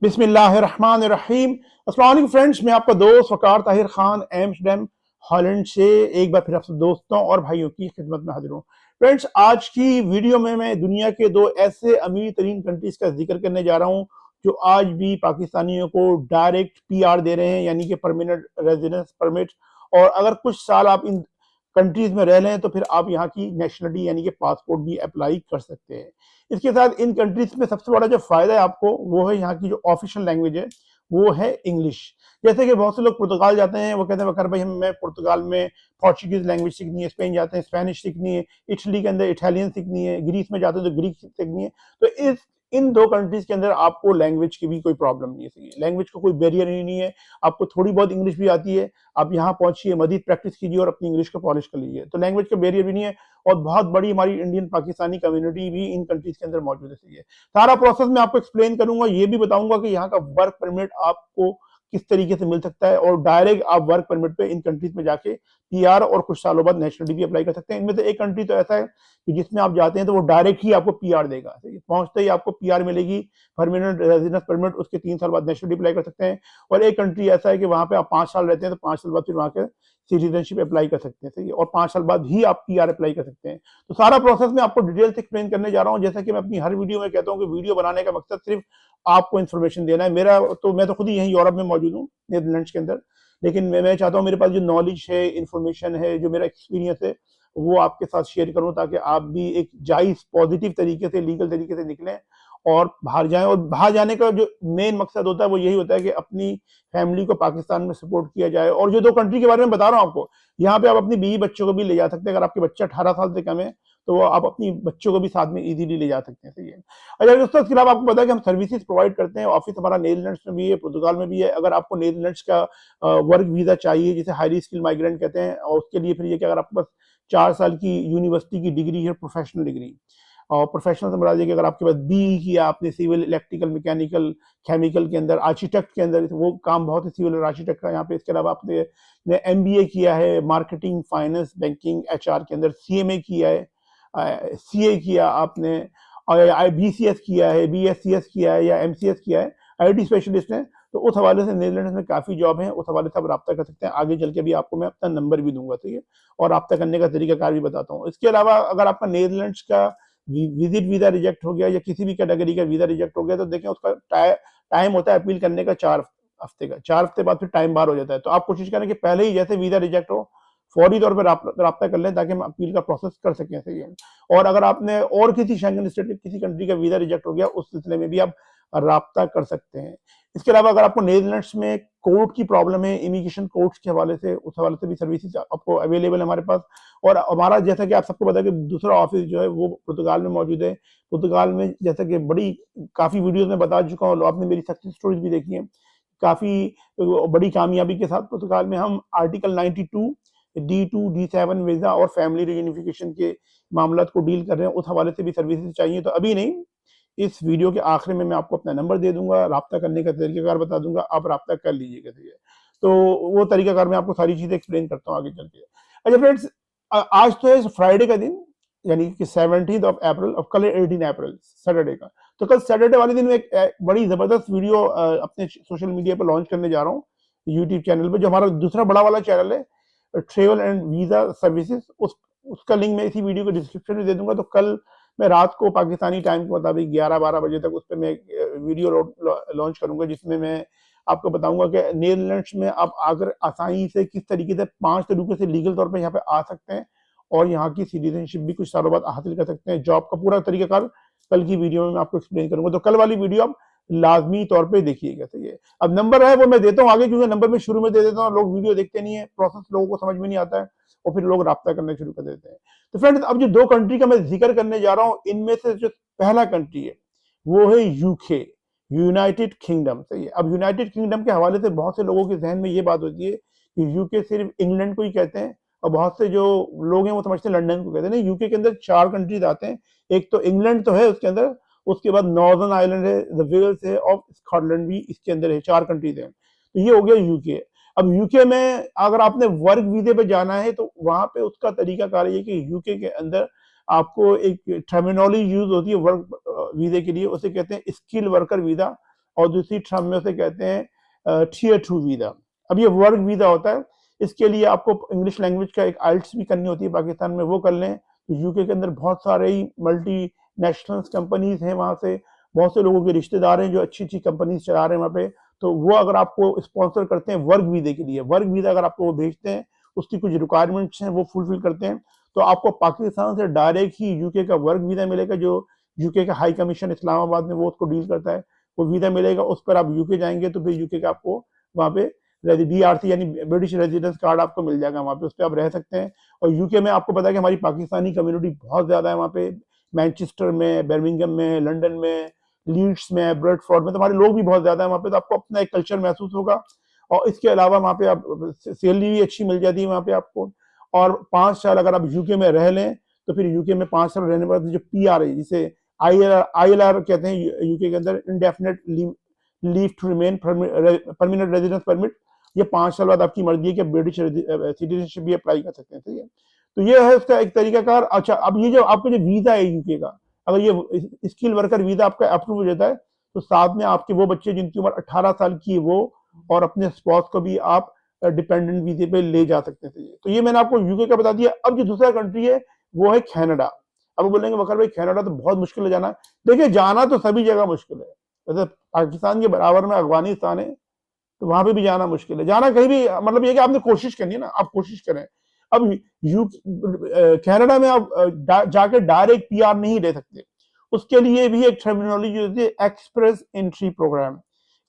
बिस्मिल्लाहिर्रहमानिर्रहीम। अस्सलाम वालेकुम फ्रेंड्स, मैं आपका दोस्त वकार ताहिर खान एम्स्टर्डम हॉलैंड से एक बार फिर आपसे दोस्तों और भाइयों की खिदमत में हाजिर हूँ। फ्रेंड्स, आज की वीडियो में मैं दुनिया के दो ऐसे अमीर तरीन कंट्रीज का जिक्र करने जा रहा हूँ जो आज भी पाकिस्तानियों को डायरेक्ट पीआर दे रहे हैं, यानी कि परमानेंट रेजिडेंस परमिट। और अगर कुछ साल आप इन कंट्रीज में रह लें तो फिर आप यहाँ की नेशनलिटी यानी कि पासपोर्ट भी अप्लाई कर सकते हैं। इसके साथ इन कंट्रीज में सबसे बड़ा जो फायदा है आपको वो है यहाँ की जो ऑफिशियल लैंग्वेज है वो है इंग्लिश। जैसे कि बहुत से लोग पुर्तगाल जाते हैं, वो कहते हैं वकार भाई हमें पुर्तगाल में पोर्चुगीज लैंग्वेज सीखनी है, स्पेन जाते हैं स्पेनिश सीखनी है, इटली के अंदर इटालियन सीखनी है, ग्रीस में जाते हैं तो ग्रीक सीखनी है। तो इन दो कंट्रीज के अंदर आपको लैंग्वेज की भी कोई प्रॉब्लम नहीं है, लैंग्वेज का कोई बैरियर ही नहीं है। आपको थोड़ी बहुत इंग्लिश भी आती है, आप यहाँ पहुंचिए, मजीद प्रैक्टिस कीजिए और अपनी इंग्लिश को पॉलिश कर लीजिए, तो लैंग्वेज का बैरियर भी नहीं है। और बहुत बड़ी हमारी इंडियन पाकिस्तानी कम्युनिटी भी इन कंट्रीज के अंदर मौजूद है। सारा प्रोसेस मैं आपको एक्सप्लेन करूंगा, ये भी बताऊंगा कि यहाँ का वर्क परमिट आपको किस तरीके से मिल सकता है और डायरेक्ट आप वर्क परमिट पे इन कंट्रीज में जाके पीआर और कुछ सालों बाद नेशनलिटी भी अप्लाई कर सकते हैं। इनमें से एक कंट्री तो ऐसा है कि जिसमें आप जाते हैं तो वो डायरेक्ट ही आपको पीआर देगा, पहुंचते ही आपको पीआर मिलेगी, परमानेंट रेजिडेंस परमिट, उसके 3 साल बाद नेशनलिटी अप्लाई कर सकते हैं। और एक कंट्री ऐसा है कि वहां पे आप 5 साल रहते हैं तो 5 साल बाद फिर वहां के सिटीजनशिप अप्लाई कर सकते हैं, सही है, और 5 साल बाद ही आप पीआर अप्लाई कर सकते हैं। तो सारा प्रोसेस मैं आपको डिटेल से एक्सप्लेन करने जा रहा हूं। जैसा कि मैं अपनी हर वीडियो में कहता हूं कि वीडियो बनाने का मकसद सिर्फ आपको इन्फॉर्मेशन देना है। मैं तो खुद ही यहीं यूरोप में मौजूद हूँ, नेदरलैंड्स के अंदर, लेकिन मैं चाहता हूँ मेरे पास जो नॉलेज है, इन्फॉर्मेशन है, जो मेरा एक्सपीरियंस है, वो आपके साथ शेयर करूं ताकि आप भी एक जायज पॉजिटिव तरीके से, लीगल तरीके से निकलें और बाहर जाएं। और बाहर जाने का जो मेन मकसद होता है वो यही होता है कि अपनी फैमिली को पाकिस्तान में सपोर्ट किया जाए। और जो दो कंट्री के बारे में बता रहा हूँ आपको, यहाँ पे आप अपनी बीवी बच्चों को भी ले जा सकते हैं। अगर आपके बच्चे 18 साल से कम है तो वो आप अपनी बच्चों को भी साथ में इजीली ले जा सकते हैं, सही है। अच्छा दोस्तों, इसके अलावा आपको पता है कि हम सर्विसेज प्रोवाइड करते हैं। ऑफिस हमारा नीदरलैंड्स में भी है, पुर्तगाल में भी है। अगर आपको नीदरलैंड्स का वर्क वीजा चाहिए, जिसे हाईली स्किल माइग्रेंट कहते हैं, और उसके लिए फिर ये कि अगर आपके पास 4 साल की यूनिवर्सिटी की डिग्री है, प्रोफेशनल डिग्री, और प्रोफेशनल से मुराद है कि अगर आपके पास बी किया आपने सिविल, इलेक्ट्रिकल, मैकेनिकल, केमिकल के अंदर, आर्किटेक्ट के अंदर, वो काम बहुत है सिविल और आर्किटेक्ट का यहाँ पे। इसके अलावा आपने एमबीए किया है मार्केटिंग, फाइनेंस, बैंकिंग, एचआर के अंदर, सीएमए किया है, सीए किया आपने, और बीसीएस किया है, बीएससीएस किया है या एमसीएस किया है, आईटी स्पेशलिस्ट है, तो उस हवाले से नीदरलैंड्स में काफी जॉब है। उस हवाले से आप रब्ता कर सकते हैं। आगे चल के भी आपको मैं अपना नंबर भी दूंगा, ठीक है, और रब्ता करने का तरीकाकार भी बताता हूँ। इसके अलावा अगर आपका नीदरलैंड्स का विजिट वीजा रिजेक्ट हो गया या किसी भी कैटेगरी का वीजा रिजेक्ट हो गया तो देखें उसका टाइम होता है अपील करने का 4 हफ्ते का। 4 हफ्ते बाद फिर टाइम बार हो जाता है। तो आप कोशिश करें कि पहले ही जैसे वीजा रिजेक्ट हो फौरी तौर पर रब्ता कर लें ताकि हम अपील का प्रोसेस कर सकें, सही है। और अगर आपने और किसी शेंगन स्टेट किसी कंट्री का वीजा रिजेक्ट हो गया, उस सिलसिले में भी आप रब्ता कर सकते हैं। इसके अलावा अगर आपको नीदरलैंड्स में कोर्ट की प्रॉब्लम है, इमिग्रेशन कोर्ट्स के हवाले से, उस हवाले से भी सर्विसेज आपको अवेलेबल है हमारे पास। और हमारा जैसा कि आप सबको पता है कि दूसरा ऑफिस जो है वो पुर्तगाल में मौजूद है। पुर्तगाल में जैसा कि काफी वीडियोस में बता चुका हूँ, आपने मेरी सक्सेस स्टोरीज भी देखी है, काफी बड़ी कामयाबी के साथ पुर्तगाल में हम आर्टिकल 92, D2, D7 वीजा और फैमिली रियूनिफिकेशन के मामला को डील कर रहे हैं। उस हवाले से भी सर्विसेज चाहिए तो अभी नहीं, इस वीडियो के आखिर में मैं आपको अपना नंबर दे दूंगा, रब्ता करने का तरीकाकार बता दूंगा, आप रब्ता कर लीजिएगा, ठीक है। तो वो तरीकाकार मैं आपको सारी चीजें एक्सप्लेन करता हूँ आगे चल के। अच्छा फ्रेंड्स, आज तो है फ्राइडे का दिन, यानी कि 17 अप्रैल, और कल 18 अप्रैल सैटरडे का। तो कल सैटरडे वाले दिन में एक बड़ी जबरदस्त वीडियो अपने सोशल मीडिया पर लॉन्च करने जा रहा हूँ, यूट्यूब चैनल पर, जो हमारा दूसरा बड़ा वाला चैनल है ट्रेवल एंड वीजा सर्विसेज। उसका लिंक मैं इसी वीडियो के डिस्क्रिप्शन में दे दूंगा। तो कल मैं रात को पाकिस्तानी टाइम के मुताबिक 11-12 बजे तक उस पर मैं वीडियो लॉन्च करूंगा, जिसमें मैं आपको बताऊंगा कि नीदरलैंड्स में आप आकर आसानी से किस तरीके से 5 तरीके से लीगल तौर पर यहाँ पे आ सकते हैं और यहाँ की सिटीजनशिप भी कुछ सालों बाद हासिल कर सकते हैं। जॉब का पूरा तरीकाकार कल की वीडियो में मैं आपको एक्सप्लेन करूंगा। तो कल वाली वीडियो आप लाजमी तौर पे देखिएगा, सही है। अब नंबर है वो मैं देता हूँ आगे, क्योंकि नंबर में शुरू में दे देता हूँ, लोग वीडियो देखते नहीं है, प्रोसेस लोगों को समझ में नहीं आता है और फिर लोग रब्ता करना शुरू कर देते हैं। तो फ्रेंड्स, अब जो दो कंट्री का मैं जिक्र करने जा रहा हूँ, इनमें से जो पहला कंट्री है वो है यूके, यूनाइटेड किंगडम, सही है। अब यूनाइटेड किंगडम के हवाले से बहुत से लोगों के जहन में ये बात होती है कि यूके सिर्फ इंग्लैंड को ही कहते हैं, और बहुत से जो लोग हैं वो समझते हैं लंदन को कहते हैं। नहीं, यूके के अंदर 4 कंट्रीज आते हैं। एक तो इंग्लैंड तो है उसके अंदर, उसके बाद नॉर्दर्न आयरलैंड है, वेल्स है, और स्कॉटलैंड भी इसके अंदर है। 4 कंट्रीज हैं। तो ये हो गया यूके। अब यूके में अगर आपने वर्क वीजे पे जाना है तो वहां पे उसका तरीका कार ये कि यूके के अंदर आपको एक टर्मिनोलॉजी यूज होती है वर्क वीजे के लिए, उसे कहते हैं स्किल वर्कर वीजा। और दूसरी टर्म में उसे कहते हैं टीयर 2 वीजा। अब ये वर्क वीजा होता है, इसके लिए आपको इंग्लिश लैंग्वेज का एक आइल्ट्स भी करनी होती है पाकिस्तान में, वो कर लें। तो यूके के अंदर बहुत सारे ही मल्टी नेशनल कंपनीज हैं, वहाँ से बहुत से लोगों के रिश्तेदार हैं जो अच्छी अच्छी कंपनीज चला रहे हैं वहाँ पे, तो वो अगर आपको स्पॉन्सर करते हैं वर्क वीजे के लिए, वर्क वीजा अगर आपको वो भेजते हैं, उसकी कुछ रिक्वायरमेंट्स हैं वो फुलफिल करते हैं, तो आपको पाकिस्तान से डायरेक्ट ही यूके का वर्क वीजा मिलेगा, जो यूके का हाई कमीशन इस्लामाबाद में वो उसको डील करता है, वो वीजा मिलेगा। उस पर आप यूके जाएंगे तो फिर यूके का आपको वहाँ पे BRC यानी ब्रिटिश रेजिडेंस कार्ड आपको मिल जाएगा, वहाँ पे उस पर आप रह सकते हैं। और यूके में आपको पता है कि हमारी पाकिस्तानी कम्युनिटी बहुत ज़्यादा है वहाँ पे, मैनचेस्टर में, बर्मिंघम में, लंदन में, लीड्स में, ब्रेडफोर्ड में, तो हमारे लोग भी बहुत ज़्यादा है वहाँ पे, तो आपको अपना एक कल्चर महसूस होगा। और इसके अलावा वहाँ पे आप सैलरी भी अच्छी मिल जाती है वहाँ पे आपको। और 5 साल अगर आप यूके में रह लें तो फिर यूके में 5 साल रहने के बाद जो PR है, जिसे ILR कहते हैं यूके के अंदर, indefinite leave to remain permanent residence permit, ये 5 साल बाद आपकी मर्जी है कि ब्रिटिश सिटीजनशिप भी अप्लाई कर सकते हैं, ठीक है। तो ये है उसका एक तरीकाकार। अच्छा, अब ये जो आपका जो वीजा है यूके का, अगर ये स्किल वर्कर वीजा आपका अप्रूव हो जाता है तो साथ में आपके वो बच्चे जिनकी उम्र 18 साल की है वो और अपने स्पाउस को भी आप डिपेंडेंट वीजे पे ले जा सकते थे। तो ये मैंने आपको यूके का बता दिया। अब जो दूसरा कंट्री है वो है कनाडा। अब बोलेंगे वकर भाई कनाडा तो बहुत मुश्किल है जाना। देखिए, जाना तो सभी जगह मुश्किल है, जैसे पाकिस्तान के बराबर में अफगानिस्तान है तो वहां पे भी जाना मुश्किल है। जाना कहीं भी, मतलब ये कि आपने कोशिश करनी है ना, आप कोशिश करें। अब कनाडा में आप जाके डायरेक्ट PR नहीं ले सकते, उसके लिए भी एक टर्मिनोलॉजी होती है, express entry program.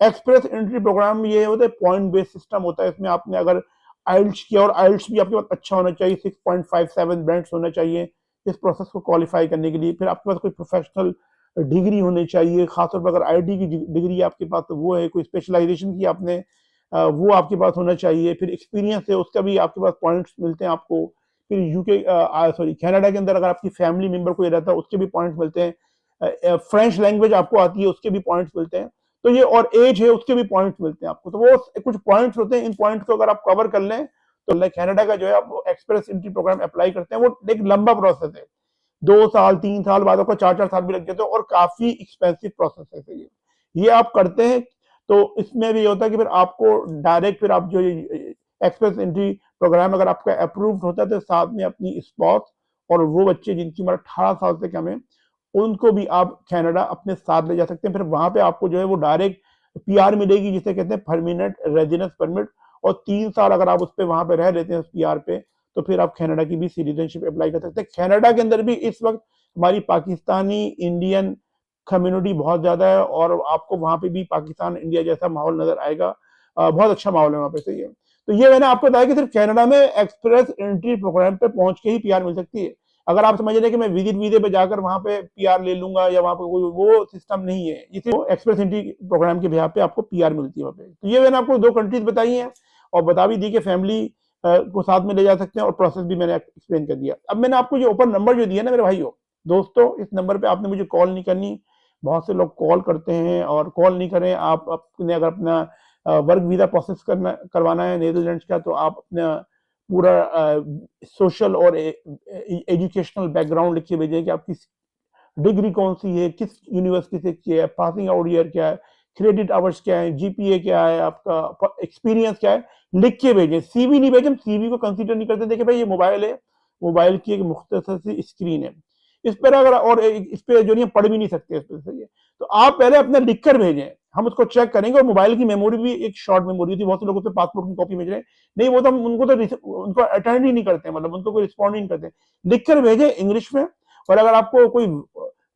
Express entry program ये होता है पॉइंट बेस्ड सिस्टम होता है। इसमें आपने अगर आइल्ट्स किया, और आइल्ट्स भी आपके पास अच्छा होना चाहिए, 6.57 बैंड्स होना चाहिए इस प्रोसेस को क्वालिफाई करने के लिए। फिर आपके पास कोई प्रोफेशनल डिग्री होनी चाहिए, खासतौर पर अगर IT की डिग्री आपके पास तो वो है, कोई स्पेशलाइजेशन की आपने वो आपके पास होना चाहिए। फिर एक्सपीरियंस है उसका भी आपके पास पॉइंट्स मिलते हैं आपको। फिर कनाडा के अंदर अगर आपकी फैमिली मेंबर कोई रहता है उसके भी पॉइंट्स मिलते हैं। फ्रेंच लैंग्वेज आपको आती है उसके भी पॉइंट्स मिलते हैं। तो ये, और एज है उसके भी पॉइंट्स मिलते हैं आपको। तो वो कुछ पॉइंट्स होते हैं, इन पॉइंट्स को अगर आप कवर कर लें तो कनाडा का जो है आप एक्सप्रेस एंट्री प्रोग्राम अप्लाई करते हैं। वो एक लंबा प्रोसेस है, 2 साल 3 साल बाद आपको 4 साल भी लग जाते हैं, और काफी एक्सपेंसिव प्रोसेस है ये आप करते हैं। तो इसमें भी होता है कि फिर आपको डायरेक्ट, फिर आप जो एक्सप्रेस एंट्री प्रोग्राम अगर आपका अप्रूव्ड होता है तो साथ में अपनी स्पाउस और वो बच्चे जिनकी उम्र 18 साल से कम है उनको भी आप कनाडा अपने साथ ले जा सकते हैं। फिर वहां पे आपको जो है वो डायरेक्ट PR मिलेगी, जिसे कहते हैं परमानेंट रेजिडेंस परमिट। और 3 साल अगर आप उस पर वहां पे रह लेते हैं उस PR पे, तो फिर आप कनाडा की भी सिटीजनशिप अप्लाई कर सकते हैं। कनाडा के अंदर भी इस वक्त हमारी पाकिस्तानी इंडियन कम्युनिटी बहुत ज्यादा है, और आपको वहां पे भी पाकिस्तान इंडिया जैसा माहौल नजर आएगा। बहुत अच्छा माहौल है वहां पे, सही है। तो ये मैंने आपको बताया कि सिर्फ कनाडा में एक्सप्रेस एंट्री प्रोग्राम पे पहुंच के ही PR मिल सकती है। अगर आप समझ रहे हैं कि मैं विजिट वीजे पे जाकर वहां पे PR ले लूंगा या वहां पे कोई, वो सिस्टम नहीं है। इसे एक्सप्रेस एंट्री प्रोग्राम के बिहार पे आपको PR मिलती है वहां पे। तो ये मैंने आपको 2 कंट्रीज बताई हैं, और बता भी दी कि फैमिली को साथ में ले जा सकते हैं, और प्रोसेस भी मैंने एक्सप्लेन कर दिया। अब मैंने आपको ये ओपन नंबर जो दिया ना मेरे भाइयों दोस्तों, इस नंबर पे आपने मुझे कॉल नहीं करनी। बहुत से लोग कॉल करते हैं, और कॉल नहीं करें। आप अपने अगर अपना वर्क वीजा प्रोसेस करवाना है नीदरलैंड्स का, तो आप अपना पूरा सोशल और एजुकेशनल बैकग्राउंड लिख के भेजें कि आपकी डिग्री कौन सी है, किस यूनिवर्सिटी से की है, पासिंग आउट ईयर क्या है, क्रेडिट आवर्स क्या है, GPA क्या है, आपका एक्सपीरियंस क्या है, लिख के भेजें। CV नहीं भेजें, CV को कंसीडर नहीं करते। देखिए भाई, ये मोबाइल है, मोबाइल की एक मुख्तसर सी स्क्रीन है, इस पर अगर, और इस पे जो नहीं पढ़ भी नहीं सकते इस पर, सही है। तो आप पहले अपना लिख कर भेजें, हम उसको चेक करेंगे। और मोबाइल की मेमोरी भी एक शॉर्ट मेमोरी होती है, बहुत से लोग उस पर पासपोर्ट की कॉपी भेज रहे हैं, नहीं वो तो उनको तो उनको अटेंड ही नहीं करते, मतलब उनको कोई रिस्पॉन्ड ही नहीं करते। लिख कर भेजें इंग्लिश में। और अगर आपको कोई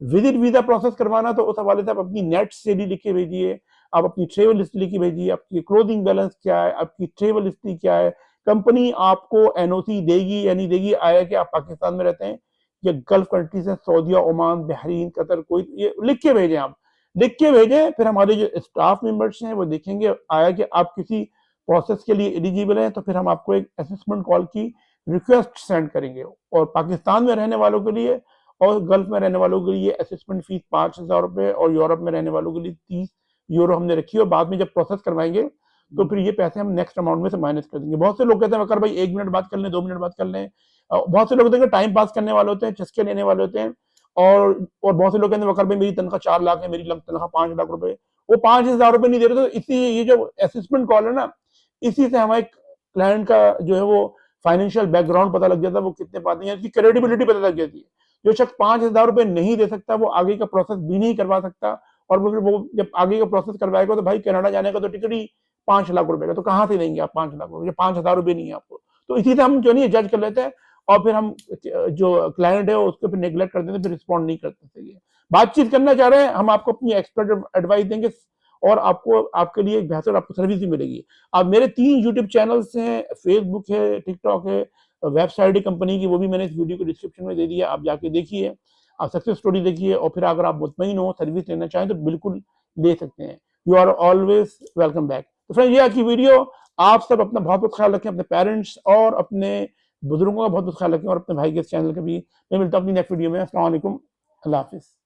विजिट वीजा प्रोसेस करवाना तो उस हवाले से आप अपनी नेट सेडी लिख के भेजिए, आप अपनी ट्रेवल हिस्ट्री लिख के भेजिए, आपकी क्लोथिंग बैलेंस क्या है, आपकी ट्रेवल हिस्ट्री क्या है, कंपनी आपको NOC देगी या नहीं देगी, आया कि आप पाकिस्तान में रहते हैं या गल्फ कंट्रीज हैं, सऊदीया, ओमान, बहरीन, कतर, कोई, ये लिख के भेजें। आप लिख के भेजें, फिर हमारे जो स्टाफ मेंबर्स हैं वो देखेंगे आया कि आप किसी प्रोसेस के लिए एलिजिबल हैं, तो फिर हम आपको एक असेसमेंट कॉल की रिक्वेस्ट सेंड करेंगे। और पाकिस्तान में रहने वालों के लिए और गल्फ में रहने वालों के लिए असेसमेंट फीस 5,000 रुपए, और यूरोप में रहने वालों के लिए 30 यूरो हमने रखी है। और बाद में जब प्रोसेस करवाएंगे तो फिर ये पैसे हम नेक्स्ट अमाउंट में से माइनस कर देंगे। बहुत से लोग कहते हैं वकर भाई 1 मिनट बात कर लें, 2 मिनट बात कर लें। बहुत से लोग होते हैं टाइम पास करने वाले होते हैं, चस्के लेने वाले होते हैं। और बहुत से लोग कहते हैं वकर भाई मेरी तनख्वाह 4 लाख है, मेरी तनख्वाह 5 लाख रुपए, वो 5,000 रुपए नहीं दे रहे, तो इसी ये जो असेसमेंट कॉल है ना, इसी से हमारे क्लाइंट का जो है वो फाइनेंशियल बैकग्राउंड पता लग जाता है, वो कितने पाते हैं, इसकी क्रेडिबिलिटी पता लग जाती है। जो शख्स 5,000 रुपए नहीं दे सकता वो आगे का प्रोसेस भी नहीं करवा सकता, और वो जब आगे का प्रोसेस करवाएगा तो भाई कनाडा जाने का तो टिकट ही 5 लाख रुपए का, तो कहाँ से देंगे आप 5 लाख रुपए, 5,000 रुपए नहीं है आपको। तो इसी से हम जो नहीं जज कर लेते हैं, और फिर हम जो क्लाइंट है उसके फिर नेग्लेक्ट कर देते हैं, फिर रिस्पॉन्ड नहीं करते सही है। बातचीत करना चाह रहे हैं, हम आपको अपनी एक्सपर्ट एडवाइस देंगे, और आपको आपके लिए एक बेहतर आपको सर्विस भी मिलेगी। अब मेरे 3 यूट्यूब चैनल्स हैं, फेसबुक है, टिकटॉक है, वेबसाइट है कंपनी की, वो भी मैंने इस वीडियो के डिस्क्रिप्शन में दे दिया, आप जाके देखिए, आप सक्सेस स्टोरी देखिए, और फिर अगर आप मुतमईन हो, सर्विस लेना चाहें तो बिल्कुल ले सकते हैं। You are always welcome back. तो फ्रेंड, ये आपकी वीडियो, आप सब अपना बहुत बहुत ख्याल रखें, अपने पेरेंट्स और अपने बुजुर्गों का बहुत बहुत ख्याल रखें, और अपने भाई के इस चैनल का भी। मैं मिलता हूँ अपनी नेक्स्ट वीडियो में। अस्सलाम वालेकुम, अल्लाह हाफिज़।